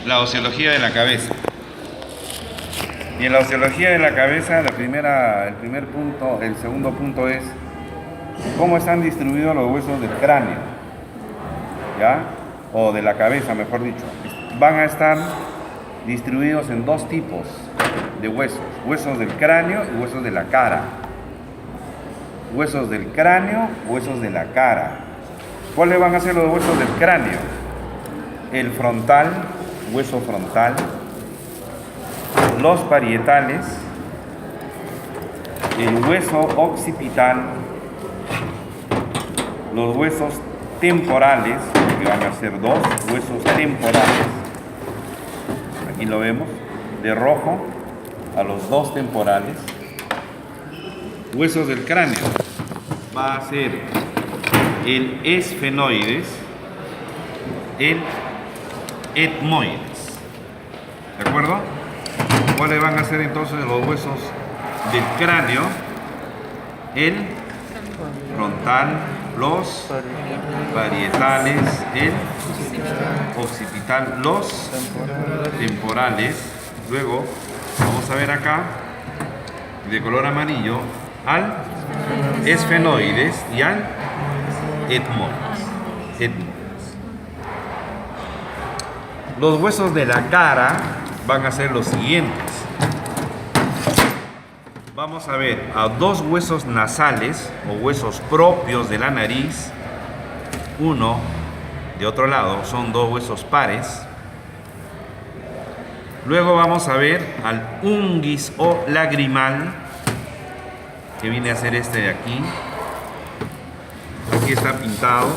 la ociología de la cabeza. Y en la ociología de la cabeza, el segundo punto es cómo están distribuidos los huesos del cráneo, ¿ya? O de la cabeza, mejor dicho. Van a estar distribuidos en dos tipos de huesos: huesos del cráneo y huesos de la cara. Huesos del cráneo, huesos de la cara. ¿Cuáles van a ser los huesos del cráneo? El frontal, hueso frontal, los parietales, el hueso occipital, los huesos temporales, que van a ser dos huesos temporales. Aquí lo vemos, de rojo a los dos temporales. Huesos del cráneo va a ser el esfenoides, el etmoides. ¿De acuerdo? ¿Cuáles van a ser entonces los huesos del cráneo? El frontal, los parietales, el occipital, los temporales. Luego vamos a ver acá, de color amarillo, al esfenoides y al etmoides. Los huesos de la cara van a ser los siguientes. Vamos a ver a dos huesos nasales o huesos propios de la nariz. Uno de otro lado, son dos huesos pares. Luego vamos a ver al unguis o lagrimal, que viene a ser este de aquí. Aquí está pintado,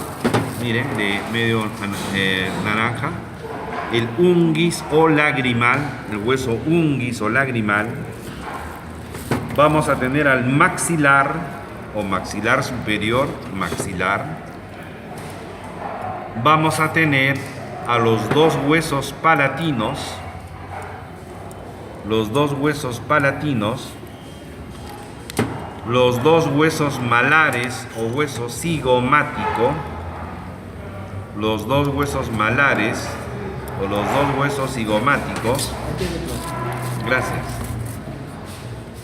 miren, de medio naranja. El unguis o lagrimal, el hueso unguis o lagrimal. Vamos a tener al maxilar o maxilar superior, maxilar. Vamos a tener a los dos huesos palatinos, los dos huesos palatinos, los dos huesos malares o hueso cigomático, los dos huesos malares o los dos huesos cigomáticos. Gracias.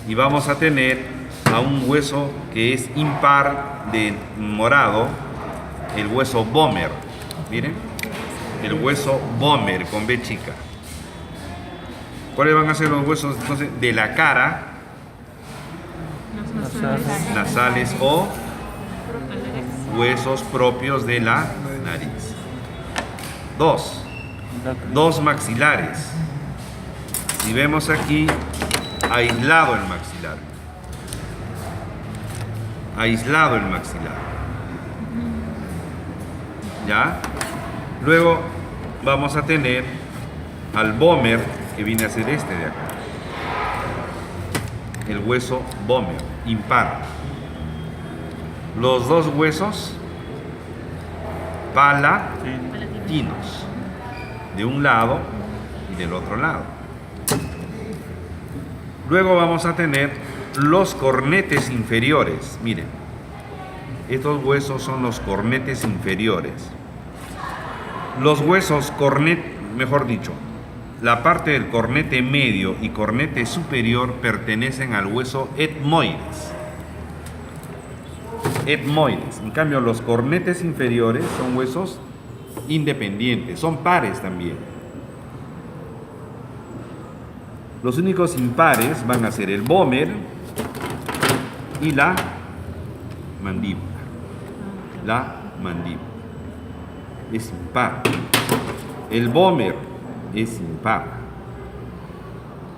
Y vamos a tener a un hueso que es impar de morado, el hueso Böhmer. Miren, el hueso Böhmer con B chica. ¿Cuáles van a ser los huesos entonces de la cara? Nasales o huesos propios de la nariz. Dos maxilares. Si vemos aquí, aislado el maxilar. Aislado el maxilar. ¿Ya? Luego vamos a tener al Böhmer, que viene a ser este de acá. El hueso Böhmer, impar. Los dos huesos palatinos, de un lado y del otro lado. Luego vamos a tener los cornetes inferiores. Miren, estos huesos son los cornetes inferiores. Los huesos mejor dicho, la parte del cornete medio y cornete superior pertenecen al hueso etmoides. Etmoides. En cambio, los cornetes inferiores son huesos independientes, son pares también. Los únicos impares van a ser el Böhmer y la mandíbula. La mandíbula es impar. El Böhmer es impar.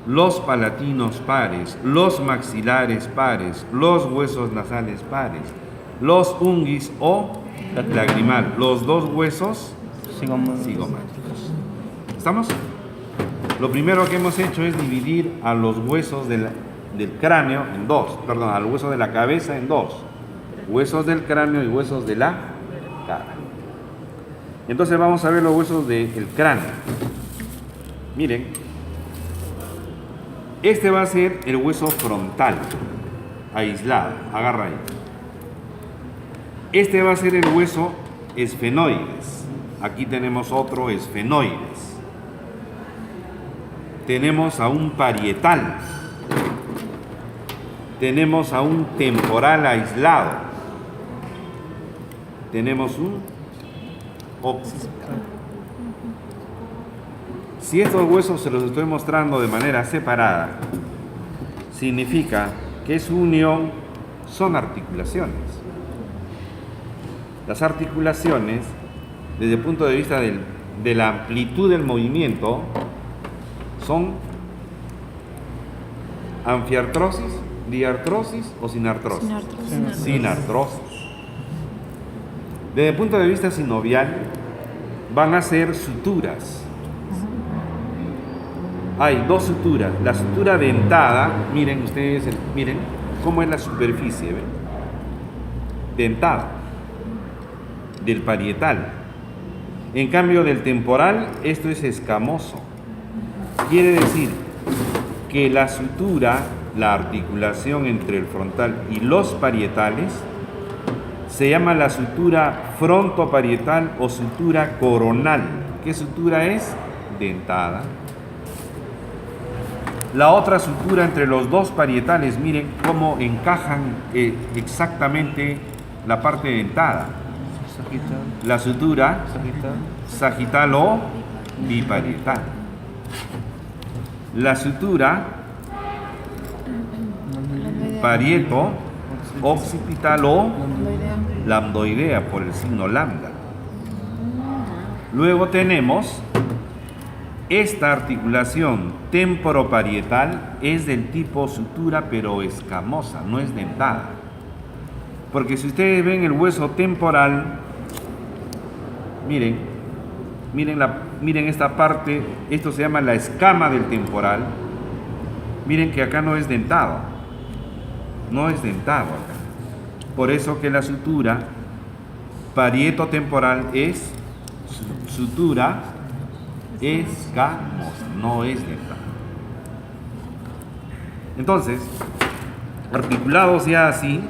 Los palatinos pares, los maxilares pares, los huesos nasales pares, los unguis o lagrimal, los dos huesos cigomáticos. ¿Estamos? Lo primero que hemos hecho es dividir a los huesos del cráneo en dos, perdón, al hueso de la cabeza en dos. Huesos del cráneo y huesos de la cara. Entonces vamos a ver los huesos del cráneo. Miren, este va a ser el hueso frontal, aislado, agarra ahí. Este va a ser el hueso esfenoides. Aquí tenemos otro esfenoides. tenemos a un parietal, tenemos a un temporal aislado, tenemos un occipital. Si estos huesos se los estoy mostrando de manera separada, significa que su unión son articulaciones. Las articulaciones, desde el punto de vista de la amplitud del movimiento, son anfiartrosis, diartrosis o sinartrosis. Sinartrosis. Desde el punto de vista sinovial, van a ser suturas. Hay dos suturas. La sutura dentada, miren ustedes, miren cómo es la superficie, ¿ven? Dentada del parietal. En cambio del temporal, esto es escamoso. Quiere decir que la sutura, la articulación entre el frontal y los parietales, se llama la sutura frontoparietal o sutura coronal. ¿Qué sutura es? Dentada. La otra sutura entre los dos parietales, miren cómo encajan exactamente la parte dentada. La sutura sagital o biparietal. La sutura parieto occipital o lambdoidea por el signo lambda. Luego tenemos esta articulación temporoparietal, es del tipo sutura pero escamosa, no es dentada. Porque si ustedes ven el hueso temporal, miren esta parte, esto se llama la escama del temporal. Miren que acá no es dentado, no es dentado acá. Por eso que la sutura parieto-temporal es sutura escamosa, no es dentada. Entonces, articulados ya así,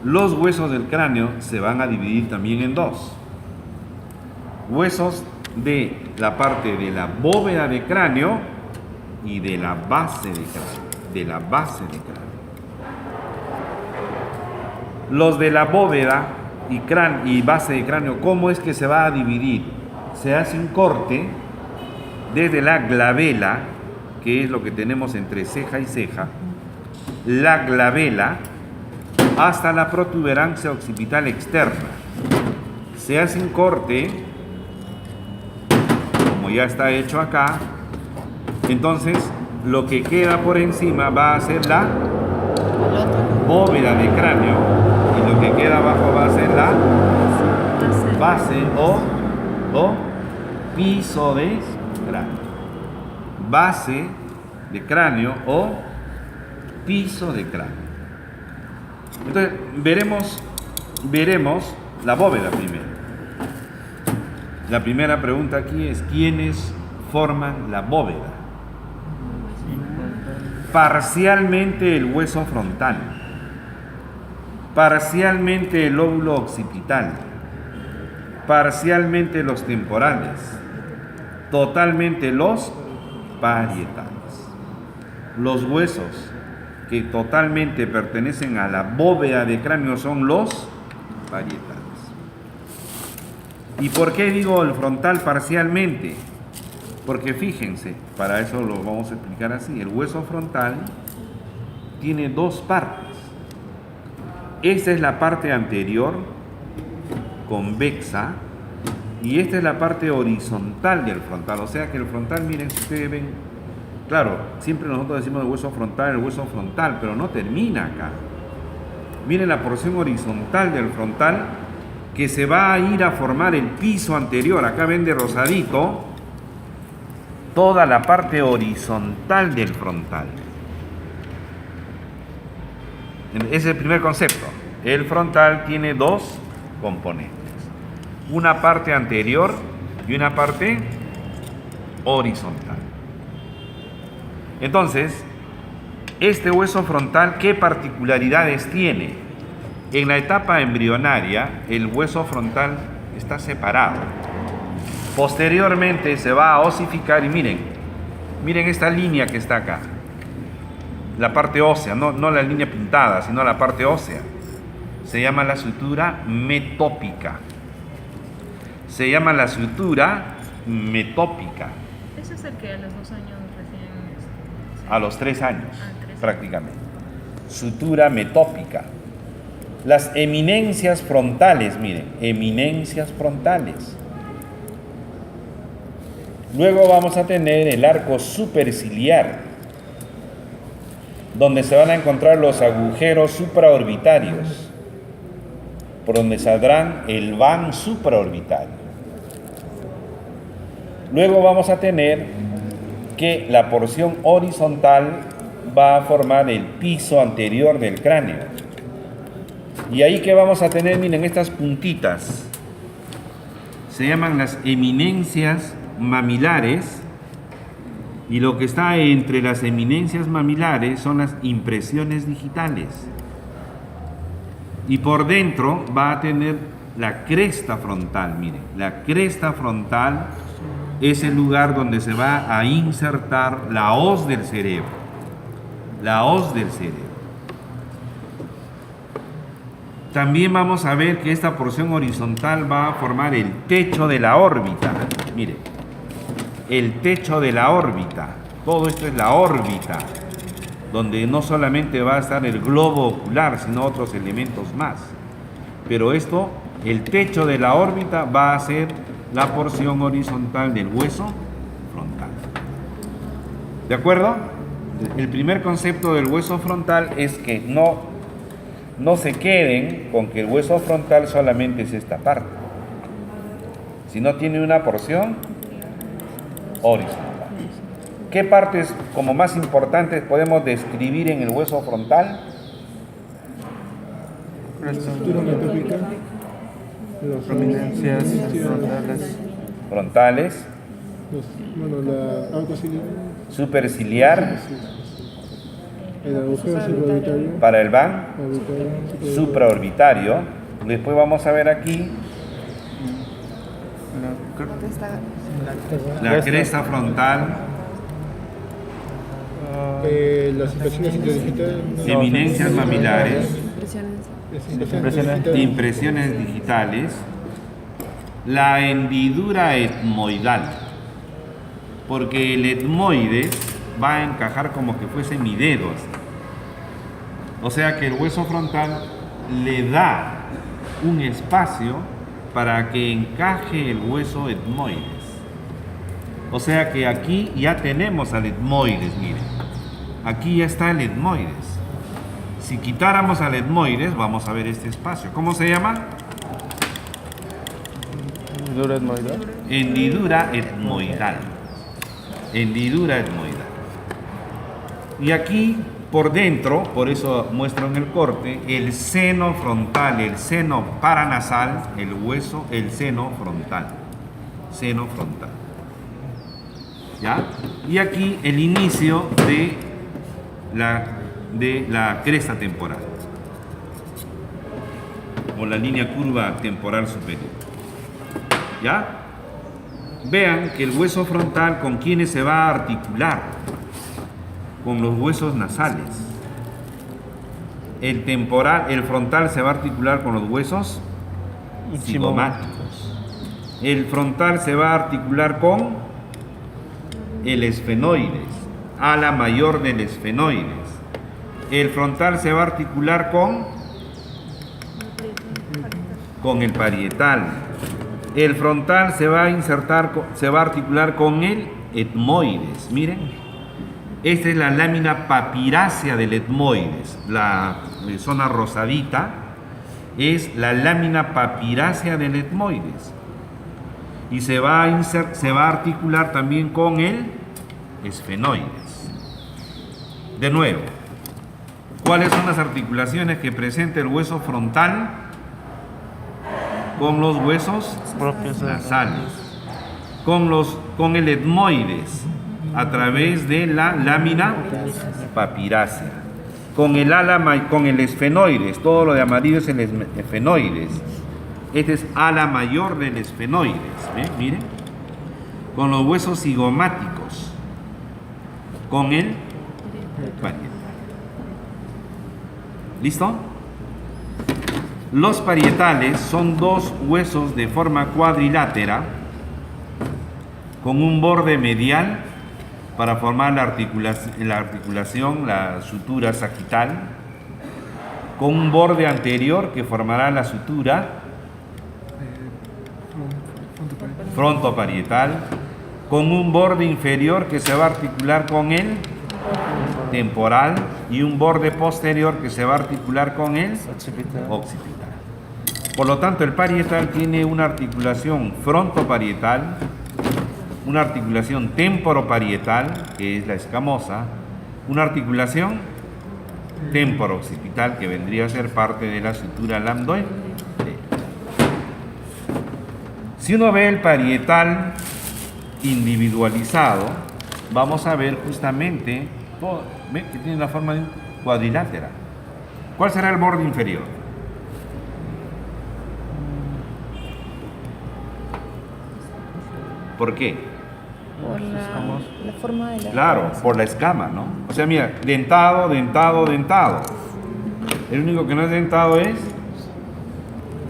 los huesos del cráneo se van a dividir también en dos. Huesos de la parte de la bóveda de cráneo y de la base de cráneo. Los de la bóveda y base de cráneo, ¿cómo es que se va a dividir? Se hace un corte desde la glabela, que es lo que tenemos entre ceja y ceja, la glabela, hasta la protuberancia occipital externa. Se hace un corte, como ya está hecho acá, entonces lo que queda por encima va a ser la bóveda de cráneo y lo que queda abajo va a ser la base o piso de cráneo. Base de cráneo o piso de cráneo. Entonces, veremos la bóveda primero. La primera pregunta aquí es: ¿quiénes forman la bóveda? Parcialmente el hueso frontal, parcialmente el lóbulo occipital, parcialmente los temporales, totalmente los parietales. Los huesos que totalmente pertenecen a la bóveda de cráneo son los parietales. ¿Y por qué digo el frontal parcialmente? Porque fíjense, para eso lo vamos a explicar así. El hueso frontal tiene dos partes. Esta es la parte anterior, convexa, y esta es la parte horizontal del frontal. O sea que el frontal, miren, si ustedes ven, claro, siempre nosotros decimos el hueso frontal, pero no termina acá. Miren la porción horizontal del frontal que se va a ir a formar el piso anterior. Acá ven de rosadito toda la parte horizontal del frontal. Ese es el primer concepto. El frontal tiene dos componentes: una parte anterior y una parte horizontal. Entonces, este hueso frontal, ¿qué particularidades tiene? En la etapa embrionaria, el hueso frontal está separado. Posteriormente se va a osificar y miren, Miren esta línea que está acá. La parte ósea, no la línea pintada, sino la parte ósea. Se llama la sutura metópica. Se llama la sutura metópica. Ese es el que a los 2 años recién... A los 3 años, 3 prácticamente. Sutura metópica. Las eminencias frontales, miren, eminencias frontales. Luego vamos a tener el arco superciliar, donde se van a encontrar los agujeros supraorbitarios, por donde saldrán el van supraorbitario. Luego vamos a tener que la porción horizontal va a formar el piso anterior del cráneo. Y ahí que vamos a tener, miren, estas puntitas. Se llaman las eminencias mamilares. Y lo que está entre las eminencias mamilares son las impresiones digitales. Y por dentro va a tener la cresta frontal, miren. La cresta frontal es el lugar donde se va a insertar la hoz del cerebro. La hoz del cerebro. También vamos a ver que esta porción horizontal va a formar el techo de la órbita. Miren, el techo de la órbita. Todo esto es la órbita, donde no solamente va a estar el globo ocular, sino otros elementos más. Pero esto, el techo de la órbita, va a ser la porción horizontal del hueso frontal. ¿De acuerdo? El primer concepto del hueso frontal es que no se queden con que el hueso frontal solamente es esta parte, sino tiene una porción horizontal. ¿Qué partes como más importantes podemos describir en el hueso frontal? La estructura metópica, las prominencias Frontales, la autociliar, superciliar, el agujero supraorbitario, para el van orbitario, supraorbitario. Después vamos a ver aquí la cresta frontal, las impresiones intradigitales, eminencias mamilares, impresiones impresiones digitales, la hendidura etmoidal, porque el etmoides va a encajar como que fuese mi dedo así. O sea que el hueso frontal le da un espacio para que encaje el hueso etmoides. O sea que aquí ya tenemos al etmoides, miren. Aquí ya está el etmoides. Si quitáramos al etmoides, vamos a ver este espacio. ¿Cómo se llama? hendidura etmoidal. Hendidura etmoidal. Hendidura etmoidal. Y aquí por dentro, por eso muestro en el corte, el seno frontal, el seno paranasal, el hueso, el seno frontal. Seno frontal. ¿Ya? Y aquí el inicio de la cresta temporal, o la línea curva temporal superior. ¿Ya? Vean que el hueso frontal, ¿con quiénes se va a articular? Con los huesos nasales. El frontal se va a articular con los huesos cigomáticos. El frontal se va a articular con el esfenoides, ala mayor del esfenoides. El frontal se va a articular con el parietal. El frontal se va a articular con el etmoides. Miren, esta es la lámina papirácea del etmoides. La zona rosadita es la lámina papirácea del etmoides. Y se va a articular también con el esfenoides. De nuevo, ¿cuáles son las articulaciones que presenta el hueso frontal con los huesos nasales? Con el etmoides a través de la lámina papirácea. Con el esfenoides, todo lo de amarillo es el esfenoides. Este es ala mayor del esfenoides, ¿ven? Miren. Con los huesos cigomáticos. con el parietal. ¿Listo? Los parietales son dos huesos de forma cuadrilátera con un borde medial para formar la articulación, la sutura sagital, con un borde anterior que formará la sutura frontoparietal, con un borde inferior que se va a articular con el temporal y un borde posterior que se va a articular con el occipital. Por lo tanto, el parietal tiene una articulación frontoparietal, una articulación temporoparietal, que es la escamosa, una articulación temporo-occipital, que vendría a ser parte de la sutura lambdoide. Si uno ve el parietal individualizado, vamos a ver justamente ¿ve? Que tiene la forma de un cuadrilátero. ¿Cuál será el borde inferior? ¿Por qué? Por la forma de la Claro, cabeza. por la escama, ¿no? O sea, mira, dentado, dentado, dentado. El único que no es dentado es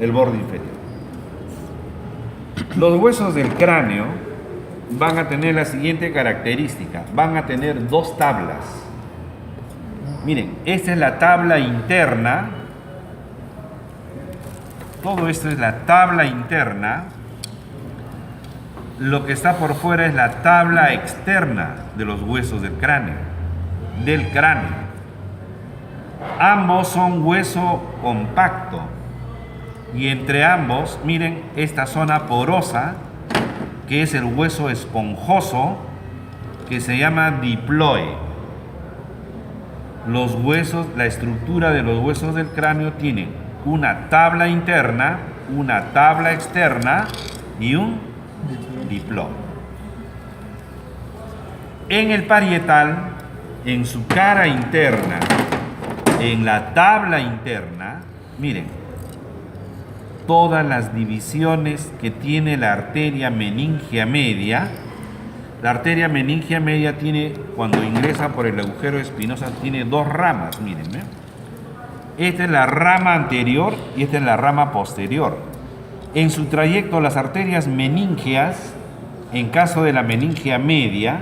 el borde inferior. Los huesos del cráneo van a tener la siguiente característica. Van a tener dos tablas. Miren, esta es la tabla interna. Todo esto es la tabla interna. Lo que está por fuera es la tabla externa de los huesos del cráneo. Ambos son hueso compacto. Y entre ambos, miren esta zona porosa, que es el hueso esponjoso, que se llama diploe. Los huesos, la estructura de los huesos del cráneo tienen una tabla interna, una tabla externa y un diploe. En el parietal, en su cara interna, en la tabla interna, miren, todas las divisiones que tiene la arteria meningia media. La arteria meningia media tiene, cuando ingresa por el agujero espinoso, tiene dos ramas, miren, ¿eh? Esta es la rama anterior y esta es la rama posterior. En su trayecto, las arterias meningias, en caso de la meningia media,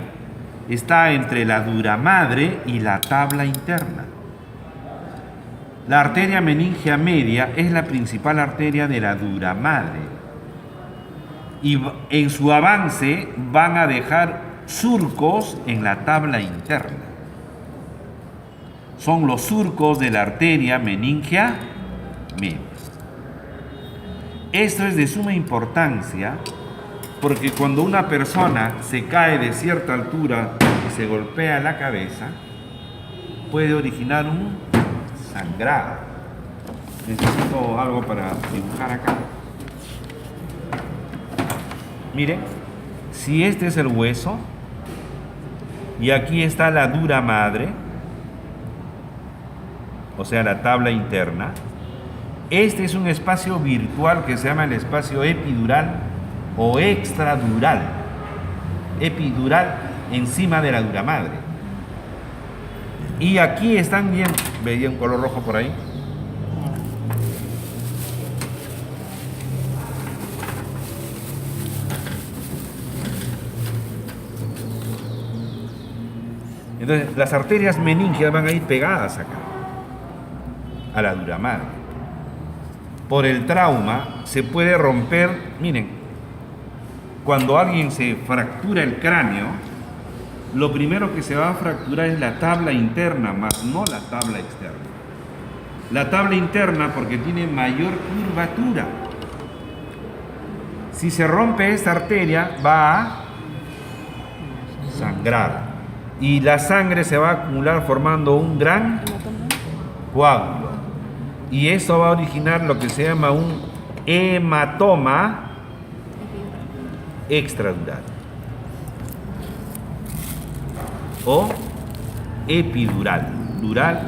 está entre la dura madre y la tabla interna. La arteria meningia media es la principal arteria de la dura madre. Y en su avance van a dejar surcos en la tabla interna. Son los surcos de la arteria meningia media. Esto es de suma importancia porque cuando una persona se cae de cierta altura y se golpea la cabeza, puede originar un sangrado. Necesito algo para dibujar acá. Miren, si este es el hueso y aquí está la dura madre, o sea, la tabla interna, este es un espacio virtual que se llama el espacio epidural o extradural. Epidural encima de la dura madre. Y aquí están bien, veía un color rojo por ahí. Entonces, las arterias meningias van a ir pegadas acá, a la dura madre. Por el trauma se puede romper, miren, cuando alguien se fractura el cráneo, lo primero que se va a fracturar es la tabla interna, más no la tabla externa. La tabla interna porque tiene mayor curvatura. Si se rompe esta arteria, va a sangrar. Y la sangre se va a acumular formando un gran coágulo. Y eso va a originar lo que se llama un hematoma extradural o epidural, dural.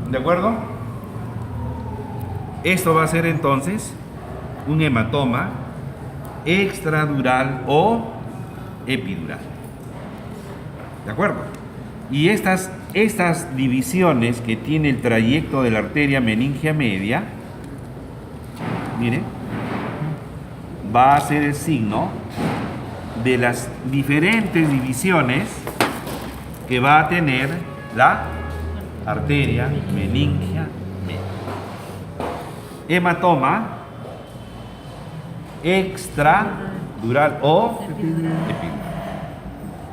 ¿De acuerdo? Esto va a ser entonces un hematoma extradural o epidural. ¿De acuerdo? Y estas divisiones que tiene el trayecto de la arteria meningia media, miren, va a ser el signo de las diferentes divisiones que va a tener la arteria meningia media. Hematoma extradural o epidural.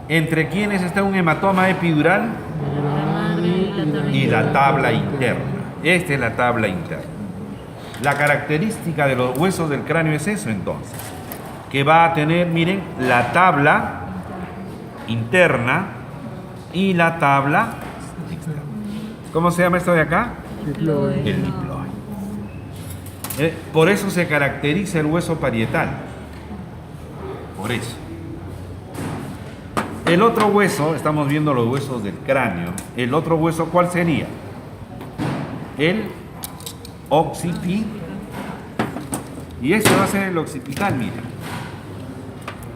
¿Entre quiénes está un hematoma epidural? La madre Y la tabla interna. Esta es la tabla interna. La característica de los huesos del cráneo es eso entonces, que va a tener, miren, la tabla interna y la tabla externa. ¿Cómo se llama esto de acá? Diploide. El diploide. Por eso se caracteriza el hueso parietal. Por eso. El otro hueso, estamos viendo los huesos del cráneo. El otro hueso, ¿cuál sería? El occipital. Y este va a ser el occipital, miren.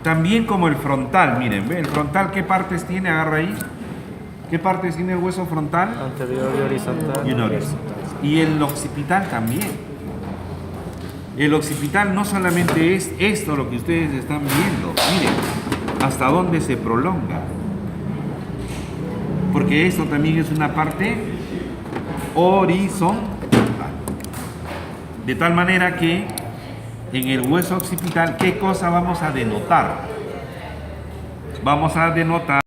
También como el frontal, miren, ¿ve? El frontal, ¿qué partes tiene? Agarra ahí. ¿Qué partes tiene el hueso frontal? Anterior y horizontal. Y un horizontal. Y el occipital también. El occipital no solamente es esto lo que ustedes están viendo, miren, hasta dónde se prolonga. Porque esto también es una parte horizontal. De tal manera que en el hueso occipital, ¿qué cosa vamos a denotar? Vamos a denotar